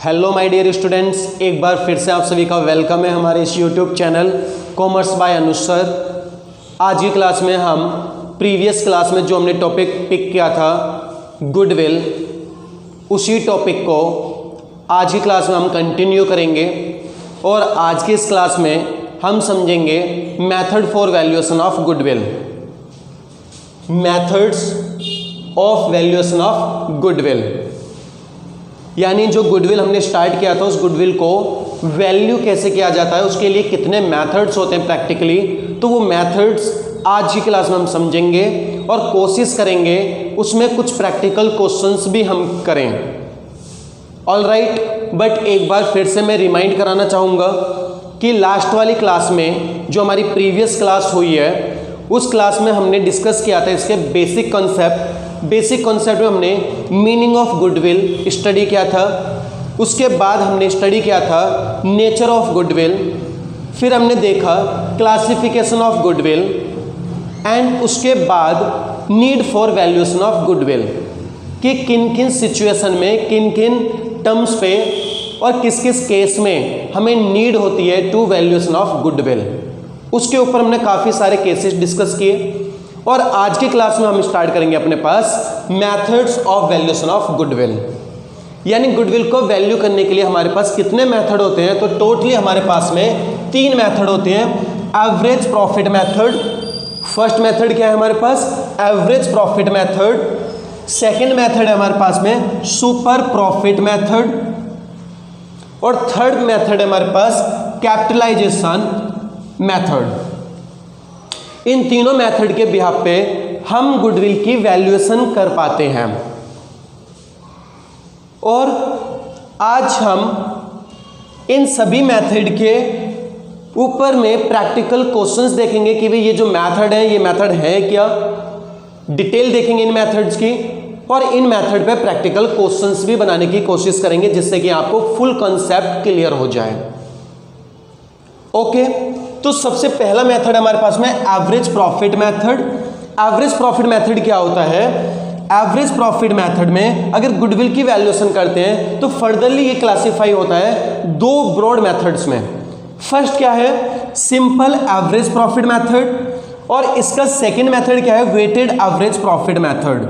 Hello my dear students, एक बार फिर से आप सभी का वेलकम है हमारे इस YouTube channel commerce by Anuj sir. आज की क्लास में हम प्रीवियस क्लास में जो हमने टॉपिक पिक किया था गुडविल, उसी टॉपिक को आज की क्लास में हम कंटिन्यू करेंगे और आज की इस क्लास में हम समझेंगे method for valuation of goodwill, methods of valuation of goodwill. यानी जो गुडविल हमने स्टार्ट किया था उस गुडविल को वैल्यू कैसे किया जाता है, उसके लिए कितने मेथड्स होते हैं प्रैक्टिकली, तो वो मेथड्स आज की क्लास में हम समझेंगे और कोशिश करेंगे उसमें कुछ प्रैक्टिकल क्वेश्चंस भी हम करें। ऑल राइट, बट एक बार फिर से मैं रिमाइंड कराना चाहूँगा कि लास्ट वाली क्लास में जो हमारी प्रीवियस क्लास हुई है उस क्लास में हमने डिस्कस किया था इसके बेसिक कॉन्सेप्ट में हमने मीनिंग ऑफ गुडविल स्टडी किया था। उसके बाद हमने स्टडी किया था नेचर ऑफ गुडविल, फिर हमने देखा क्लासिफिकेशन ऑफ गुडविल एंड उसके बाद need for valuation of goodwill कि किन किन सिचुएशन में, किन किन टर्म्स पे और किस किस केस में हमें नीड होती है टू वैल्यूएशन ऑफ गुडविल। उसके ऊपर हमने काफ़ी सारे केसेस डिस्कस किए और आज की क्लास में हम स्टार्ट करेंगे अपने पास methods of valuation of goodwill. यानी गुडविल को वैल्यू करने के लिए हमारे पास कितने मेथड होते हैं, तो टोटली हमारे पास में 3 मेथड होते हैं। Average profit method, first method क्या है हमारे पास, average profit method. Second method है हमारे पास में सुपर प्रॉफिट मेथड और थर्ड मेथड है हमारे पास कैपिटलाइजेशन मेथड। इन तीनों मेथड के बिहाफ पे हम गुडविल की वैल्यूएशन कर पाते हैं और आज हम इन सभी मेथड के ऊपर में प्रैक्टिकल क्वेश्चंस देखेंगे कि भाई ये जो मेथड है ये मेथड है क्या, डिटेल देखेंगे इन मेथड्स की और इन मेथड पे प्रैक्टिकल क्वेश्चंस भी बनाने की कोशिश करेंगे जिससे कि आपको फुल कॉन्सेप्ट क्लियर हो जाए। ओके, तो सबसे पहला मेथड हमारे पास में average profit method. Average profit method क्या होता है, एवरेज प्रॉफिट मेथड में अगर गुडविल की वैल्यूएशन करते हैं तो फर्दरली ये क्लासिफाई होता है 2 ब्रॉड मेथड्स में। फर्स्ट क्या है, सिंपल एवरेज प्रॉफिट मेथड और इसका सेकंड मेथड क्या है, वेटेड एवरेज प्रॉफिट मेथड।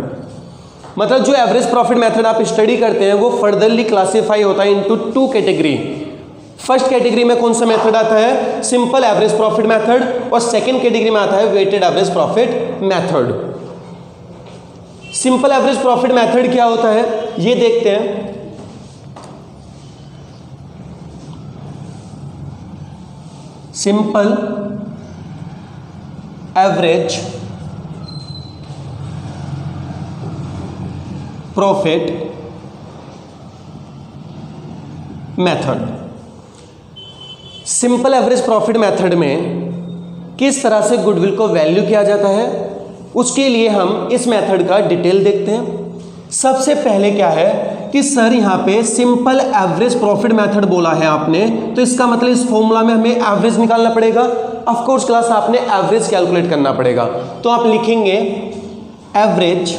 मतलब जो एवरेज प्रॉफिट मेथड आप स्टडी करते हैं वो फर्दरली क्लासिफाई होता है इनटू 2 कैटेगरी। फर्स्ट कैटेगरी में कौन सा मेथड आता है, सिंपल एवरेज प्रॉफिट मेथड और सेकंड कैटेगरी में आता है weighted average profit method. Simple average profit method क्या होता है ये देखते हैं। Simple average profit method. Simple average profit method में किस तरह से गुडविल को वैल्यू किया जाता है उसके लिए हम इस मेथड का डिटेल देखते हैं। सबसे पहले क्या है कि सर यहाँ पे सिंपल एवरेज प्रॉफिट मेथड बोला है आपने, तो इसका मतलब इस फॉर्मूला में हमें एवरेज निकालना पड़ेगा। ऑफ कोर्स क्लास आपने एवरेज कैलकुलेट करना पड़ेगा, तो आप लिखेंगे average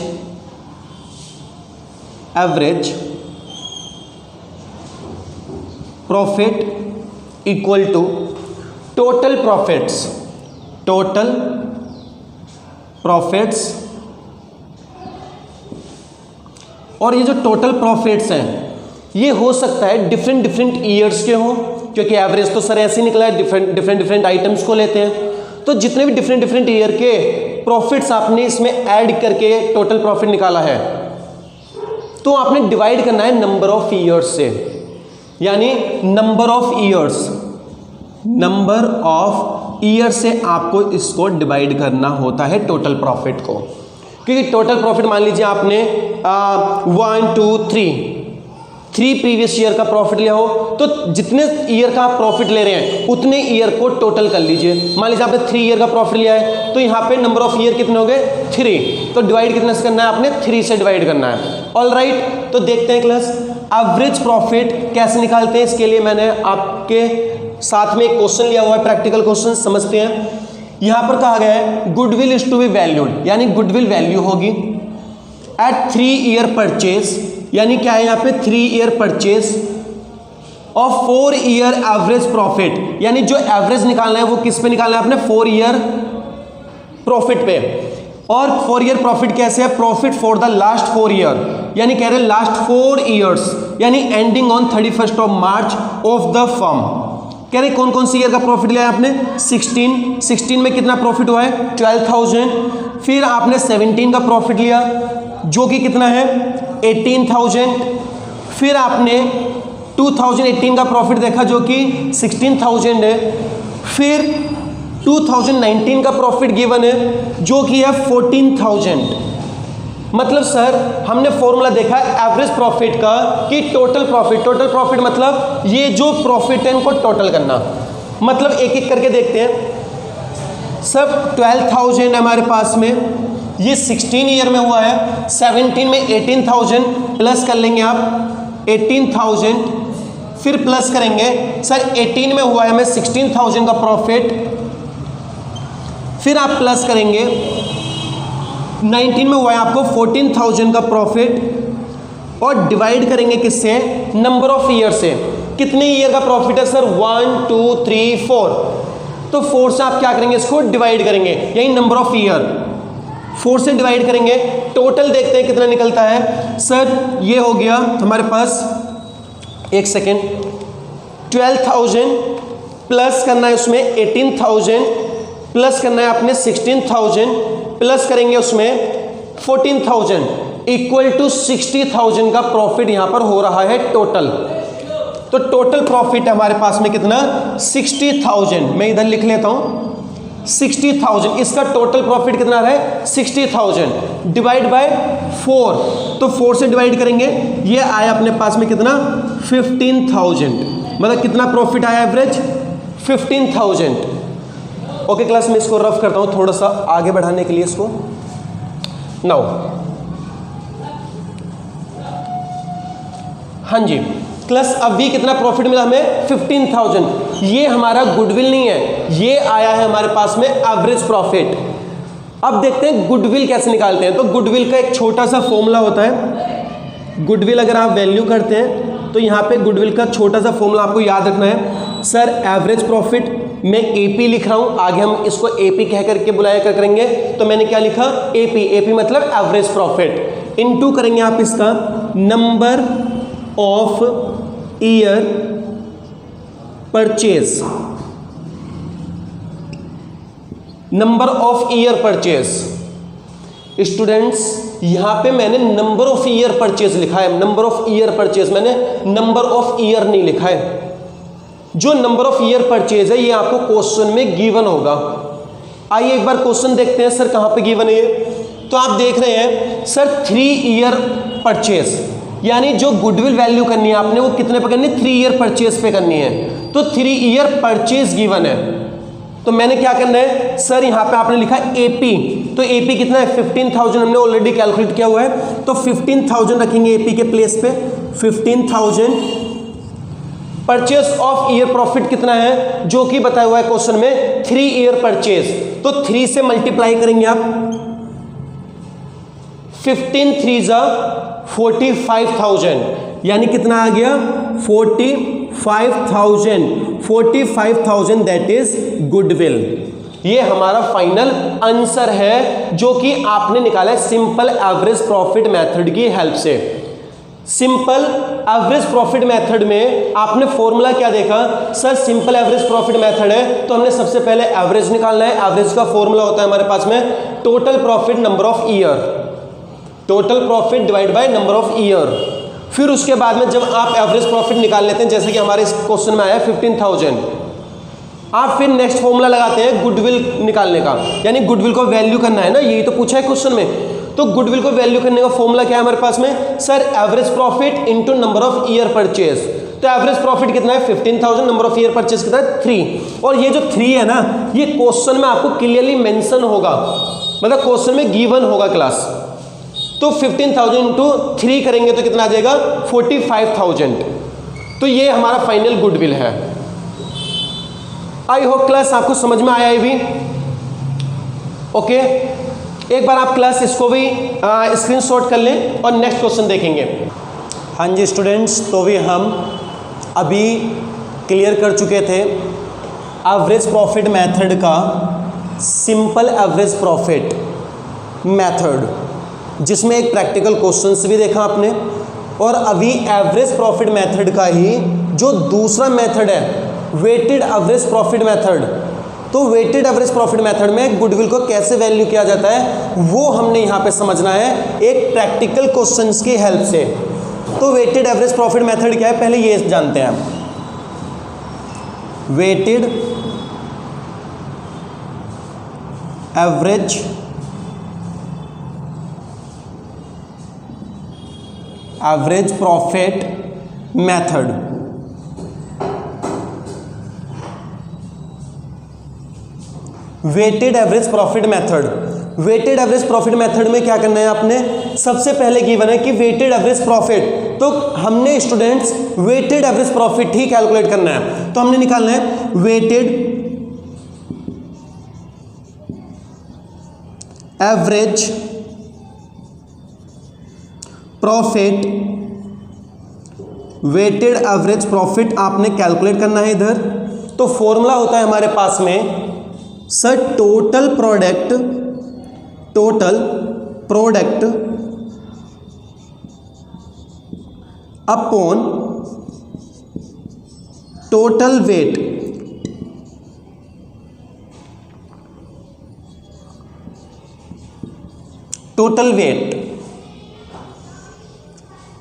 profit equal to total profits और ये जो टोटल प्रॉफिट्स हैं ये हो सकता है डिफरेंट ईयर्स के हों, क्योंकि एवरेज तो सर ऐसे निकला है, डिफरेंट आइटम्स को लेते हैं। तो जितने भी डिफरेंट ईयर के प्रॉफिट्स आपने इसमें ऐड करके टोटल प्रॉफिट निकाला है तो आपने डिवाइड करना है नंबर ऑफ ईयर्स से। यानी नंबर ऑफ ईयर से आपको इसको डिवाइड करना होता है टोटल प्रॉफिट को, क्योंकि टोटल प्रॉफिट मान लीजिए आपने 1 2 3 प्रीवियस ईयर का प्रॉफिट लिया हो तो जितने ईयर का आप प्रॉफिट ले रहे हैं उतने ईयर को टोटल कर लीजिए। मान लीजिए आपने 3 ईयर का प्रॉफिट लिया है तो यहाँ पे नंबर ऑफ ईयर कितने हो गए, 3, तो डिवाइड कितने से करना है आपने, 3 से डिवाइड करना है। ऑल राइट, तो देखते हैं क्लास एवरेज प्रॉफिट कैसे निकालते हैं। इसके लिए मैंने आपके साथ में एक क्वेश्चन लिया हुआ है, प्रैक्टिकल क्वेश्चन समझते हैं। यहां पर कहा गया है goodwill is to be valued, यानी गुडविल वैल्यू होगी एट 3 ईयर परचेज, यानी क्या है यहाँ पे 3 year purchase of 4 year average profit, यानी जो एवरेज निकालना है वो किस पे निकालना है आपने, 4 ईयर प्रॉफिट पे। और 4 ईयर प्रॉफिट कैसे है, profit for the last 4 year, यानी कह रहे हैं लास्ट 4 ईयर्स, यानी ending on 31 March of the firm. कह रहे कौन कौन सी ईयर का प्रॉफिट लिया है आपने, 16 में कितना प्रॉफिट हुआ है 12,000। फिर आपने 17 का प्रॉफिट लिया जो कि कितना है 18,000। फिर आपने 2018 का प्रॉफिट देखा जो कि 16,000 है। फिर 2019 का प्रॉफिट गिवन है जो कि है 14,000। मतलब सर हमने फॉर्मूला देखा एवरेज प्रॉफिट का कि टोटल प्रॉफिट मतलब ये जो प्रॉफिट है इनको टोटल करना। मतलब एक एक करके देखते हैं। सब 12,000 हमारे पास में, ये 16 ईयर में हुआ है, 17 में 18,000 प्लस कर लेंगे आप 18,000, फिर प्लस करेंगे सर 18 में हुआ है हमें 16,000 का प्रॉफिट, फिर आप प्लस करेंगे 19 में हुआ है आपको 14,000 का प्रॉफिट, और डिवाइड करेंगे किससे, नंबर ऑफ ईयर से। कितने ईयर का प्रॉफिट है सर 1 2 3 4, तो 4 से आप क्या करेंगे इसको डिवाइड करेंगे, यही नंबर ऑफ ईयर, 4 से डिवाइड करेंगे। टोटल देखते हैं कितना निकलता है सर, ये हो गया हमारे पास, एक सेकेंड, 12,000 प्लस करना है उसमें 18,000, प्लस करना है आपने 16,000, प्लस करेंगे उसमें 14,000, इक्वल टू 60,000 का प्रॉफिट यहां पर हो रहा है टोटल। तो टोटल प्रॉफिट हमारे पास में कितना 60,000, मैं इधर लिख लेता हूं 60,000, इसका टोटल प्रॉफिट कितना रहा है 60,000 डिवाइड बाय 4, तो 4 से डिवाइड करेंगे, ये आया अपने पास में कितना 15,000, मतलब कितना प्रॉफिट आया एवरेज 15,000। ओके क्लास, में इसको रफ करता हूं थोड़ा सा आगे बढ़ाने के लिए इसको। नाउ हाँ जी क्लास, अभी कितना प्रॉफिट मिला हमें 15,000। ये हमारा गुडविल नहीं है, ये आया है हमारे पास में एवरेज प्रॉफिट। अब देखते हैं गुडविल कैसे निकालते हैं। तो गुडविल का एक छोटा सा फॉर्मूला होता है। गुडविल अगर आप वैल्यू करते हैं तो यहाँ पे गुडविल का छोटा सा फॉर्मूला आपको याद रखना है। सर एवरेज प्रॉफिट मैं एपी लिख रहा हूं, आगे हम इसको एपी कह करके बुलाया करेंगे, तो मैंने क्या लिखा एपी मतलब एवरेज प्रॉफिट, इनटू करेंगे आप इसका number of year purchase, number of year purchase. Students यहां पे मैंने नंबर ऑफ ईयर परचेज लिखा है, नंबर ऑफ ईयर परचेज, मैंने नंबर ऑफ ईयर नहीं लिखा है। जो नंबर ऑफ ईयर परचेज है ये आपको क्वेश्चन में गिवन होगा। आइए एक बार क्वेश्चन देखते हैं सर कहां पे गिवन है ये। तो आप देख रहे हैं सर 3 ईयर परचेज, यानी जो गुडविल वैल्यू करनी है आपने वो कितने पे करनी है 3 ईयर परचेज पे करनी है। तो 3 ईयर परचेज गिवन है, तो मैंने क्या करना है सर, यहां पे आपने लिखा एपी, तो एपी कितना है 15,000 हमने ऑलरेडी कैलकुलेट किया हुआ है, तो 15,000 रखेंगे एपी के प्लेस पे 15,000। परचेज ऑफ ईयर प्रॉफिट कितना है जो कि बताया हुआ है क्वेश्चन में 3 ईयर परचेज, तो 3 से मल्टीप्लाई करेंगे आप, 15 3 जा 45,000, यानी कितना आ गया 45,000 दैट इज गुडविल। ये हमारा फाइनल आंसर है जो कि आपने निकाला है सिंपल एवरेज प्रॉफिट मेथड की हेल्प से। सिंपल एवरेज प्रॉफिट मेथड में आपने फॉर्मूला क्या देखा sir, simple average profit method है तो हमने सबसे पहले एवरेज निकालना है। एवरेज का फॉर्मूला होता है हमारे पास में total profit number of year, total profit divide by number of year. फिर उसके बाद में जब आप एवरेज प्रॉफिट निकाल लेते हैं, जैसे कि हमारे इस क्वेश्चन में आया 15,000, आप फिर नेक्स्ट फॉर्मूला लगाते हैं गुडविल निकालने का, यानी गुडविल को वैल्यू करना है ना, यही तो पूछा है क्वेश्चन में। तो गुडविल को वैल्यू करने का फॉर्मूला क्या है हमारे पास में sir, average profit into number of year purchase. तो एवरेज प्रॉफिट कितना है 15,000, नंबर ऑफ ईयर परचेज कितना है 3, और ये जो 3 है ना ये क्वेश्चन में आपको क्लियरली मेंशन होगा, मतलब क्वेश्चन में गिवन होगा क्लास। तो 15,000 इंटू 3 करेंगे तो कितना आ जाएगा 45,000। तो ये हमारा फाइनल गुडविल है। आई होप क्लास आपको समझ में आया है भी। ओके, एक बार आप क्लास इसको भी स्क्रीनशॉट कर लें और नेक्स्ट क्वेश्चन देखेंगे। हाँ जी स्टूडेंट्स, तो भी हम अभी क्लियर कर चुके थे एवरेज प्रॉफिट मेथड का सिंपल एवरेज प्रॉफिट मेथड, जिसमें एक प्रैक्टिकल क्वेश्चंस भी देखा आपने, और अभी एवरेज प्रॉफिट मेथड का ही जो दूसरा मेथड है वेटेड एवरेज प्रॉफिट मेथड। तो वेटेड एवरेज प्रॉफिट मेथड में गुडविल को कैसे वैल्यू किया जाता है वो हमने यहाँ पे समझना है एक प्रैक्टिकल क्वेश्चंस की हेल्प से। तो वेटेड एवरेज प्रॉफिट मेथड क्या है पहले ये जानते हैं। Weighted average profit method, weighted average profit method. Weighted average profit method में क्या करना है आपने, सबसे पहले गिवन है कि वेटेड एवरेज प्रॉफिट, तो हमने स्टूडेंट्स वेटेड एवरेज प्रॉफिट ही कैलकुलेट करना है। तो हमने निकालना है weighted average profit, weighted average profit आपने कैलकुलेट करना है इधर। तो फॉर्मूला होता है हमारे पास में sir total product upon total weight. Total weight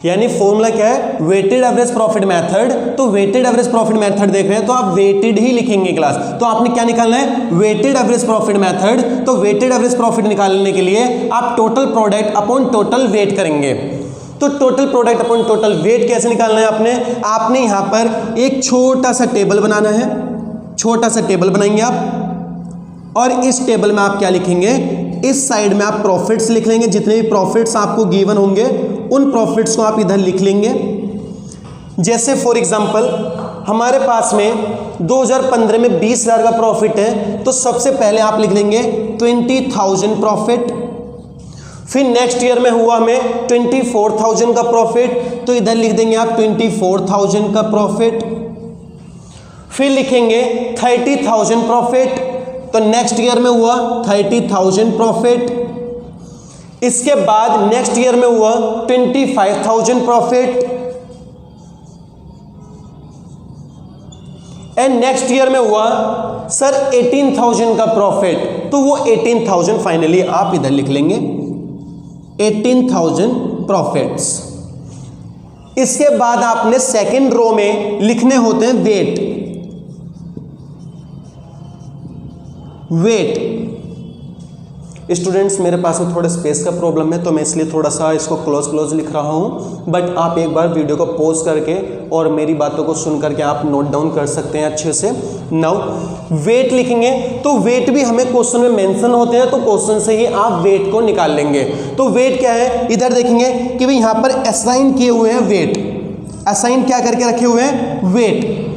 यानी फॉर्मूला क्या है, वेटेड एवरेज प्रॉफिट मेथड। तो वेटेड एवरेज प्रॉफिट मेथड देख रहे हैं तो आप वेटेड ही लिखेंगे क्लास। तो आपने क्या निकालना है, वेटेड एवरेज प्रॉफिट मेथड। तो वेटेड एवरेज प्रॉफिट निकालने के लिए आप total product upon total weight करेंगे। तो total product upon total weight कैसे निकालना है आपने यहां पर एक छोटा सा टेबल बनाना है, छोटा सा टेबल बनाएंगे आप, और इस टेबल में आप क्या लिखेंगे, इस साइड में आप प्रॉफिट्स लिख लेंगे, जितने भी प्रॉफिट्स आपको गिवन होंगे उन प्रॉफिट्स को आप इधर लिख लेंगे। जैसे फॉर एग्जांपल हमारे पास में 2015 में 20,000 का प्रॉफिट है, तो सबसे पहले आप लिख लेंगे 20,000 प्रॉफिट। फिर नेक्स्ट ईयर में हुआ हमें 24,000 का प्रॉफिट, तो इधर लिख देंगे आप 24,000 का प्रॉफिट। फिर लिखेंगे 30,000 प्रॉफिट, तो नेक्स्ट ईयर में हुआ 30,000 प्रॉफिट। इसके बाद नेक्स्ट ईयर में हुआ 25,000 प्रॉफिट, एंड नेक्स्ट ईयर में हुआ सर 18,000 का प्रॉफिट। तो वो 18,000 फाइनली आप इधर लिख लेंगे, 18,000 प्रॉफिट्स। इसके बाद आपने सेकेंड रो में लिखने होते हैं वेट। स्टूडेंट्स मेरे पास में थोड़ा स्पेस का प्रॉब्लम है तो मैं इसलिए थोड़ा सा इसको क्लोज लिख रहा हूं, बट आप एक बार वीडियो को पॉज करके और मेरी बातों को सुन करके आप नोट डाउन कर सकते हैं अच्छे से। नाउ वेट लिखेंगे, तो वेट भी हमें क्वेश्चन में मेंशन होते हैं, तो क्वेश्चन से ही आप वेट को निकाल लेंगे। तो वेट क्या है, इधर देखेंगे कि भाई यहां पर असाइन किए हुए हैं वेट, असाइन क्या करके रखे हुए हैं, वेट।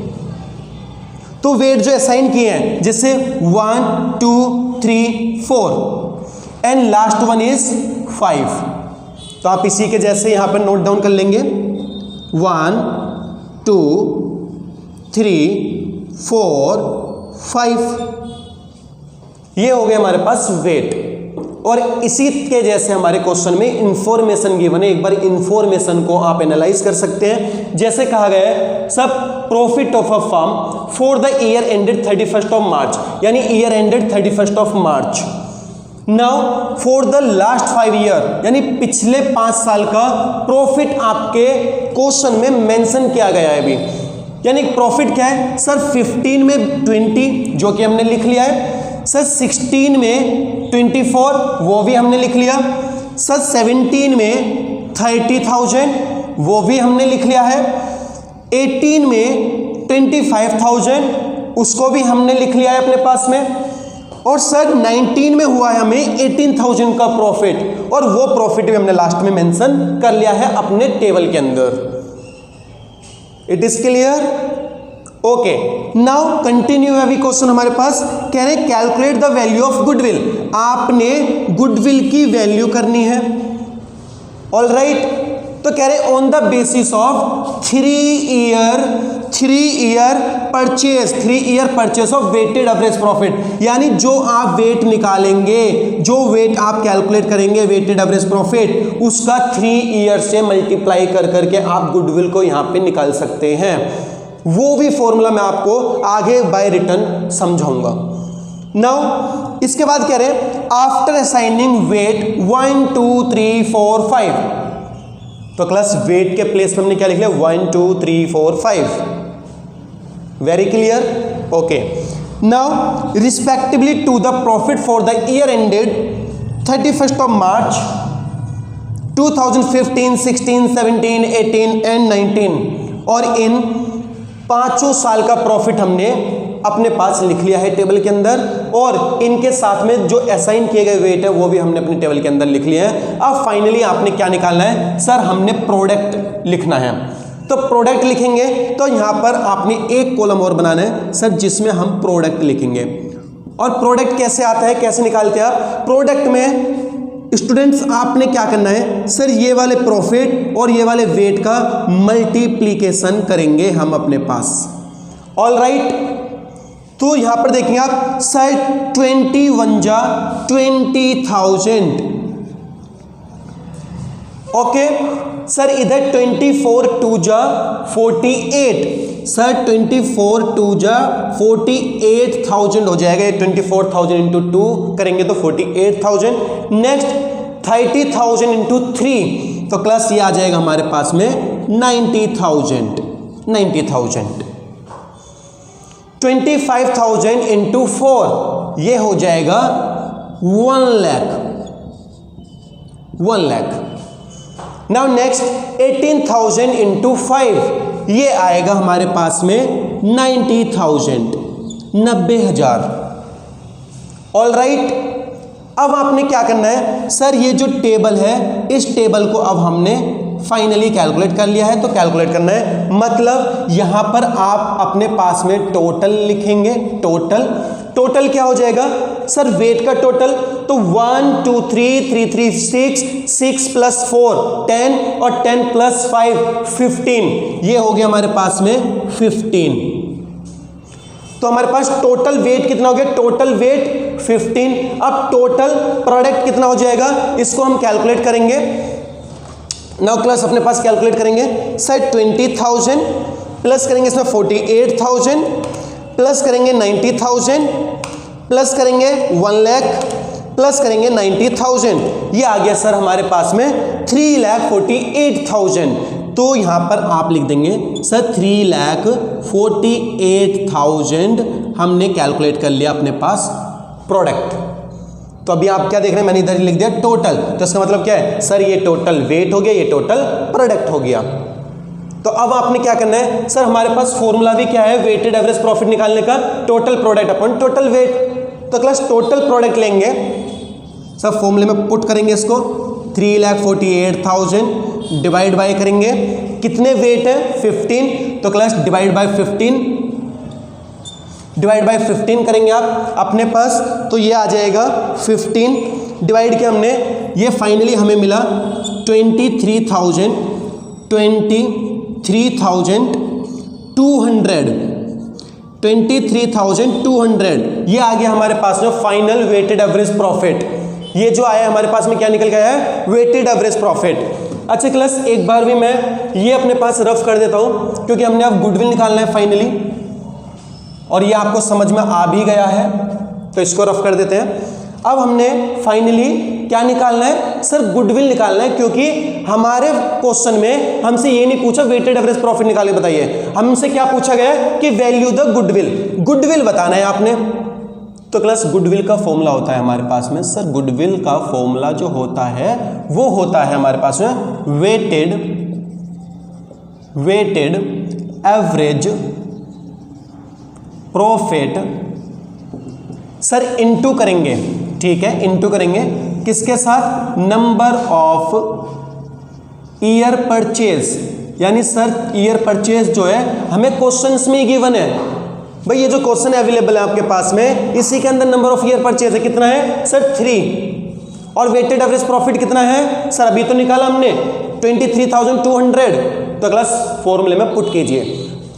तो वेट जो असाइन किए हैं जैसे 1 2 3 4 एंड लास्ट वन इज 5, तो आप इसी के जैसे यहां पर नोट डाउन कर लेंगे 1 2 3 4 5। ये हो गया हमारे पास वेट। और इसी के जैसे हमारे क्वेश्चन में इंफॉर्मेशन गिवन है, एक बार इंफॉर्मेशन को आप एनालाइज कर सकते हैं। जैसे कहा गया है सब profit of a firm for the year ended 31st of March, यानी year ended 31st of March. Now for the last 5 year, यानी पिछले 5 साल का प्रॉफिट आपके क्वेश्चन में मेंशन किया गया है अभी। यानी प्रॉफिट क्या है सर, 15 में 20 जो कि हमने लिख लिया है, सर 16 में 24 वो भी हमने लिख लिया, सर 17 में 30,000 वो भी हमने लिख लिया है, 18 में 25,000 उसको भी हमने लिख लिया है अपने पास में, और सर 19 में हुआ है हमें 18,000 का प्रॉफिट, और वो प्रॉफिट भी हमने लास्ट में मेंशन कर लिया है अपने टेबल के अंदर। It is clear? Okay, now continue. अभी क्वेश्चन हमारे पास कह रहे हैं calculate the value of goodwill. आपने गुडविल की वैल्यू करनी है, ऑल राइट। तो कह रहे on the basis of 3 year 3 year purchase of weighted average profit, यानी जो आप वेट निकालेंगे, जो वेट आप कैलकुलेट करेंगे वेटेड एवरेज प्रॉफिट, उसका 3 ईयर से मल्टीप्लाई कर करके आप गुडविल को यहां पे निकाल सकते हैं। वो भी फॉर्मूला मैं आपको आगे बाय रिटर्न समझाऊंगा। नाउ इसके बाद कह रहे हैं आफ्टर असाइनिंग वेट 1 2 3 4 5, तो क्लास वेट के प्लेस पे हमने क्या लिख लिया 1 2 3 4 5। Very clear, okay. Now respectively to the profit for the year ended 31st of March 2015, 16, 17, 18 and 19, और इन 5 साल का प्रॉफिट हमने अपने पास लिख लिया है टेबल के अंदर, और इनके साथ में जो असाइन किए गए वेट है वो भी हमने अपने टेबल के अंदर लिख लिया है। अब फाइनली आपने क्या निकालना है सर, हमने प्रोडक्ट लिखना है। तो प्रोडक्ट लिखेंगे तो यहां पर आपने एक कॉलम और बनाना है सर जिसमें हम प्रोडक्ट लिखेंगे। और प्रोडक्ट कैसे आता है, कैसे निकालते हैं आप प्रोडक्ट में स्टूडेंट्स? आपने क्या करना है सर, ये वाले प्रॉफिट और ये वाले वेट का मल्टीप्लीकेशन करेंगे हम अपने पास। ऑल राइट, तो यहां पर देखेंगे आप सर 21 जा 20,000, ओके सर। इधर 24 2 जा 48, सर 24 2 जा 48,000 हो जाएगा। 24,000 इंटू 2 करेंगे तो 48,000। नेक्स्ट 30,000 इंटू 3, तो क्लास ये आ जाएगा हमारे पास में 90,000। 25,000 इंटू 4 ये हो जाएगा 1 लाख। नाउ नेक्स्ट 18,000 इंटू 5 ये आएगा हमारे पास में 90,000, 90,000। ऑल राइट, अब आपने क्या करना है सर, ये जो टेबल है इस टेबल को अब हमने फाइनली कैलकुलेट कर लिया है। तो कैलकुलेट करना है मतलब यहां पर आप अपने पास में टोटल लिखेंगे। टोटल क्या हो जाएगा सर, वेट का टोटल, तो 1 2 3 3 3 6 प्लस 4 10 और 10 प्लस 5 15, ये हो गया हमारे पास में 15। तो हमारे पास टोटल वेट कितना हो गया, टोटल वेट 15। अब टोटल प्रोडक्ट कितना हो जाएगा, इसको हम कैलकुलेट करेंगे। नाउ क्लास अपने पास कैलकुलेट करेंगे सर 20,000 प्लस करेंगे इसमें 48,000 प्लस करेंगे 90,000 प्लस करेंगे 1 लाख प्लस करेंगे 90,000, ये आ गया सर हमारे पास में 3,48,000। तो यहां पर आप लिख देंगे सर 3,48,000 हमने कैलकुलेट कर लिया अपने पास प्रोडक्ट। तो अभी आप क्या देख रहे हैं, मैंने इधर लिख दिया टोटल, तो इसका मतलब क्या है सर, ये टोटल वेट हो गया, ये टोटल प्रोडक्ट हो गया। तो अब आपने क्या करना है सर, हमारे पास फॉर्मूला भी क्या है वेटेड एवरेज प्रॉफिट निकालने का, total product upon total weight. तो क्लास टोटल प्रोडक्ट लेंगे सर, फॉर्मूले में पुट करेंगे इसको 3,48,000 डिवाइड बाय करेंगे कितने वेट है 15, तो क्लास डिवाइड बाय 15 करेंगे आप अपने पास, तो ये आ जाएगा 15 डिवाइड किया हमने, ये फाइनली हमें मिला 23,200 ये आ गया हमारे पास में फाइनल वेटेड एवरेज प्रॉफिट। ये जो आया हमारे पास में क्या निकल गया है, वेटेड एवरेज प्रॉफिट। अच्छा क्लास, एक बार भी मैं ये अपने पास रफ कर देता हूं क्योंकि हमने अब गुडविल निकालना है फाइनली, और ये आपको समझ में आ भी गया है, तो इसको रफ कर देते हैं। अब हमने फाइनली क्या निकालना है सर, गुडविल निकालना है, क्योंकि हमारे क्वेश्चन में हमसे ये नहीं पूछा वेटेड एवरेज प्रॉफिट निकाल के बताइए, हमसे क्या पूछा गया कि वैल्यू द गुडविल बताना है आपने। तो क्लास गुडविल का फॉर्मूला होता है हमारे पास में सर, गुडविल का फॉर्मूला जो होता है वो होता है हमारे पास में weighted average profit sir into करेंगे, ठीक है, इनटू करेंगे किसके साथ, नंबर ऑफ ईयर परचेज, यानी सर ईयर परचेज जो है हमें क्वेश्चंस में ही गिवन है भाई, ये जो क्वेश्चन अवेलेबल है आपके पास में इसी के अंदर नंबर ऑफ ईयर परचेज है कितना है सर 3, और वेटेड एवरेज प्रॉफिट कितना है सर, अभी तो निकाला हमने 23,200। तो क्लास फॉर्मूले में पुट कीजिए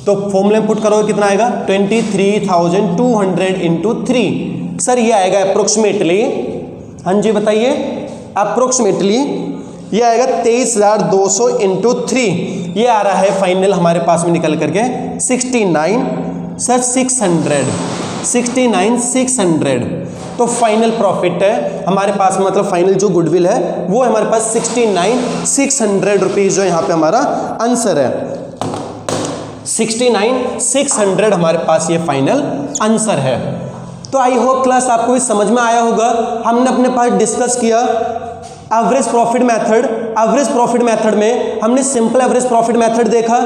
तो फॉर्मूले में पुट करोगे कितना आएगा 23,200 इंटू 3। सर ये आएगा अप्रोक्सीमेटली, हाँ जी बताइए, अप्रोक्सीमेटली ये आएगा 23,200 इंटू 3। ये आ रहा है फाइनल हमारे पास में निकल करके 69,600। तो फाइनल प्रॉफिट है हमारे पास में, मतलब फाइनल जो गुडविल है वो हमारे पास 69,600 रुपीज, जो यहाँ पे हमारा आंसर है 69,600 हमारे पास ये फाइनल आंसर है। तो आई होप क्लास आपको भी समझ में आया होगा। हमने अपने पास डिस्कस किया average profit method. Average profit method में हमने सिंपल एवरेज प्रॉफिट मेथड देखा,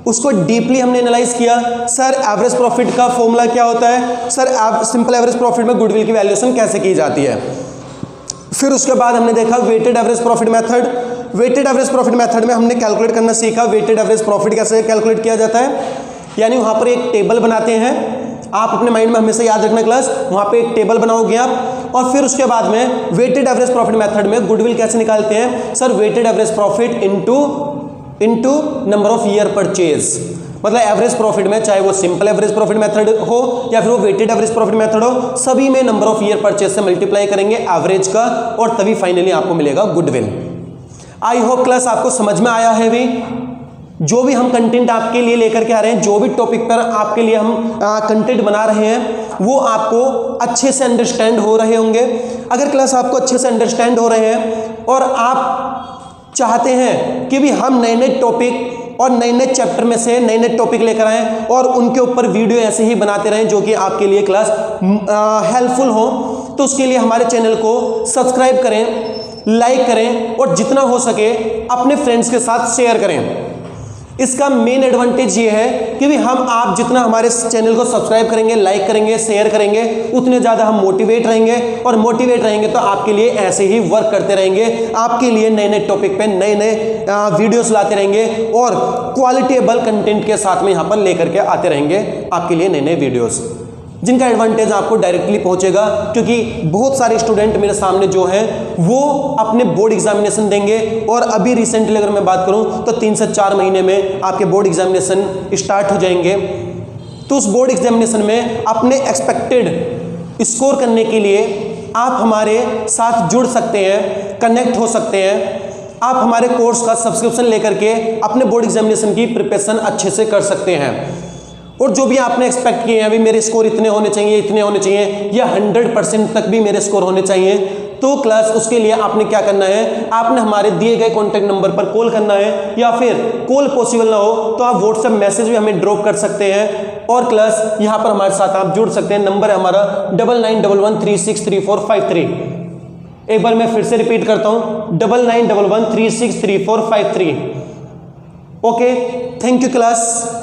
उसको डीपली हमने एनालाइज किया। सर एवरेज प्रॉफिट का फॉर्मूला क्या होता है, सर सिंपल एवरेज प्रॉफिट में गुडविल की वैल्यूएशन कैसे की जाती है। फिर उसके बाद हमने देखा weighted average profit method. Weighted average profit method में हमने कैलकुलेट करना सीखा वेटेड एवरेज प्रॉफिट कैसे कैलकुलेट किया जाता है, यानी वहां पर एक टेबल बनाते हैं। आप अपने माइंड में हमेशा याद रखना क्लास, वहां पे एक टेबल बनाओगे आप, और फिर उसके बाद में वेटेड एवरेज प्रॉफिट मेथड में गुडविल कैसे निकालते हैं। Sir weighted average profit into number of year purchase, मतलब एवरेज प्रॉफिट में चाहे वो सिंपल एवरेज प्रॉफिट मेथड हो या फिर वो वेटेड एवरेज प्रॉफिट मेथड हो, सभी में नंबर ऑफ ईयर परचेज से मल्टीप्लाई करेंगे एवरेज का, और तभी फाइनली आपको मिलेगा गुडविल। आई होप क्लास आपको समझ में आया है। भी जो भी हम कंटेंट आपके लिए लेकर के आ रहे हैं, जो भी टॉपिक पर आपके लिए हम कंटेंट बना रहे हैं, वो आपको अच्छे से अंडरस्टैंड हो रहे होंगे। अगर क्लास आपको अच्छे से अंडरस्टैंड हो रहे हैं और आप चाहते हैं कि भी हम नए नए टॉपिक और नए नए चैप्टर में से नए नए टॉपिक लेकर आएँ और उनके ऊपर वीडियो ऐसे ही बनाते रहें जो कि आपके लिए क्लास हेल्पफुल हो, तो उसके लिए हमारे चैनल को सब्सक्राइब करें, लाइक करें और जितना हो सके अपने फ्रेंड्स के साथ शेयर करें। इसका मेन एडवांटेज ये है कि भी आप जितना हमारे चैनल को सब्सक्राइब करेंगे, लाइक करेंगे, शेयर करेंगे, उतने ज़्यादा हम मोटिवेट रहेंगे, और मोटिवेट रहेंगे तो आपके लिए ऐसे ही वर्क करते रहेंगे, आपके लिए नए नए टॉपिक पे नए नए वीडियोस लाते रहेंगे और क्वालिटेबल कंटेंट के साथ में यहाँ पर लेकर के आते रहेंगे आपके लिए नए नए वीडियोस, जिनका एडवांटेज आपको डायरेक्टली पहुंचेगा। क्योंकि बहुत सारे स्टूडेंट मेरे सामने जो हैं वो अपने बोर्ड एग्जामिनेशन देंगे, और अभी रिसेंटली अगर मैं बात करूं तो 3 से 4 महीने में आपके बोर्ड एग्जामिनेशन स्टार्ट हो जाएंगे। तो उस बोर्ड एग्जामिनेशन में अपने एक्सपेक्टेड स्कोर करने के लिए आप हमारे साथ जुड़ सकते हैं, कनेक्ट हो सकते हैं। आप हमारे कोर्स का सब्सक्रिप्शन लेकर के अपने बोर्ड एग्जामिनेशन की प्रिपरेशन अच्छे से कर सकते हैं। और जो भी आपने एक्सपेक्ट किए हैं, अभी मेरे स्कोर इतने होने चाहिए, इतने होने चाहिए, या 100% तक भी मेरे स्कोर होने चाहिए, तो क्लास उसके लिए आपने क्या करना है, आपने हमारे दिए गए कॉन्टैक्ट नंबर पर कॉल करना है, या फिर कॉल पॉसिबल ना हो तो आप व्हाट्सएप मैसेज भी हमें ड्रॉप कर सकते हैं। और क्लास यहाँ पर हमारे साथ आप जुड़ सकते हैं। नंबर है हमारा 9911363453। एक बार मैं फिर से रिपीट करता हूँ, 9911363453। Okay, thank you class.